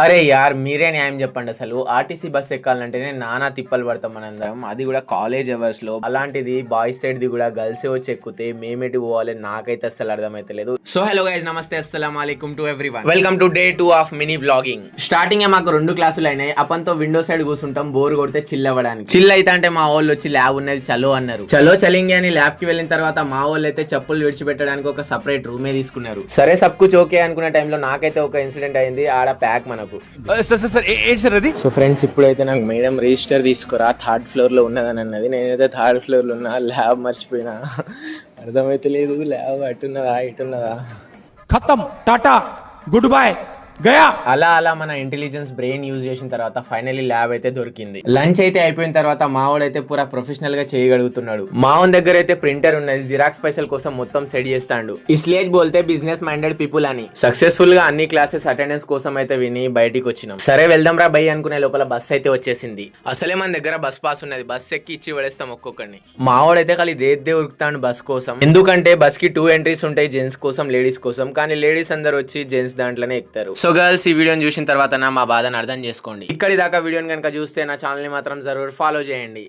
అరే యార్ మీరే న్యాయం చెప్పండి. అసలు ఆర్టీసీ బస్ ఎక్కాలంటేనే నానా తిప్పలు పడతాం మనందరం, అది కూడా కాలేజ్ అవర్స్ లో. అలాంటిది బాయ్స్ సైడ్ ది కూడా గర్ల్స్ వచ్చి ఎక్కితే మేమేటి పోవాలి నాకైతే అస్సలు అర్థమైతలేదు. సో హలో గైస్, నమస్తే, అస్సలాం వాలేకుమ్ to everyone. Welcome to day 2 of mini vlogging. Starting మాకు 2 క్లాసులు అయినాయి. అప్పంతో విండో సైడ్ కూర్చుంటాం బోర్ కొడితే చిల్ అవ్వడానికి. చిల్ అయితే అంటే మా వాళ్ళు వచ్చి ల్యాబ్ ఉన్నది చలో అన్నారు. చలో చలింగి అని ల్యాబ్ కి వెళ్ళిన తర్వాత మా వాళ్ళు అయితే చెప్పులు విడిచిపెట్టడానికి ఒక సపరేట్ రూమే తీసుకున్నారు. సరే సబ్కు ఓకే అనుకునే టైంలో నాకైతే ఒక ఇన్సిడెంట్ అయింది. ఆడ ప్యాక్ మనకు. సో ఫ్రెండ్స్, ఇప్పుడైతే నాకు మేడం రిజిస్టర్ తీసుకురా, 3rd ఫ్లోర్ లో ఉన్నదని అన్నది. నేనైతే 3rd ఫ్లోర్ లో ఉన్నా. ల్యాబ్ మర్చిపోయినా, అర్థమైతే లేదు. ల్యాబ్ అటున్నదా ఇటున్నదా. ఖతం, టాటా, గుడ్ బై, గయా. అలా మన ఇంటెలిజెన్స్ బ్రెయిన్ యూజ్ చేసిన తర్వాత ఫైనల్లీ ల్యాబ్ అయితే దొరికింది. లంచ్ అయితే అయిపోయిన తర్వాత మావోడు అయితే పూరా ప్రొఫెషనల్ గా చేయగలుగుతున్నాడు. మావోన్ దగ్గర అయితే ప్రింటర్ ఉన్నది, జిరాక్స్ పైసల కోసం మొత్తం సెట్ చేస్తాడు. ఇస్లేజ్ బోల్తే బిజినెస్ మైండెడ్ పీపుల్ అని. సక్సెస్ఫుల్ గా అన్ని క్లాసెస్ అటెండెన్స్ కోసం అయితే విని బయటికి వచ్చినాం. సరే వెళ్దాం రా బై అనుకునే లోపల బస్ అయితే వచ్చేసింది. అసలే మన దగ్గర బస్ పాస్ ఉన్నది, బస్ ఎక్కి ఇచ్చి పడేస్తాం ఒక్కొక్కడిని. మావోడైతే ఖాళీ దేద్దే ఉరుకుతాడు బస్ కోసం. ఎందుకంటే బస్ కి 2 ఎంట్రీస్ ఉంటాయి, జెంట్స్ కోసం లేడీస్ కోసం. కానీ లేడీస్ అందరు వచ్చి జెంట్స్ దాంట్లోనే ఎక్కుతారు. సో గర్ల్స్, ఈ వీడియోని చూసిన తర్వాత మా బాధను అర్థం చేసుకోండి. ఇక్కడి దాకా వీడియోని కనుక చూస్తే నా ఛానల్ ని మాత్రం జరూర్ ఫాలో చేయండి.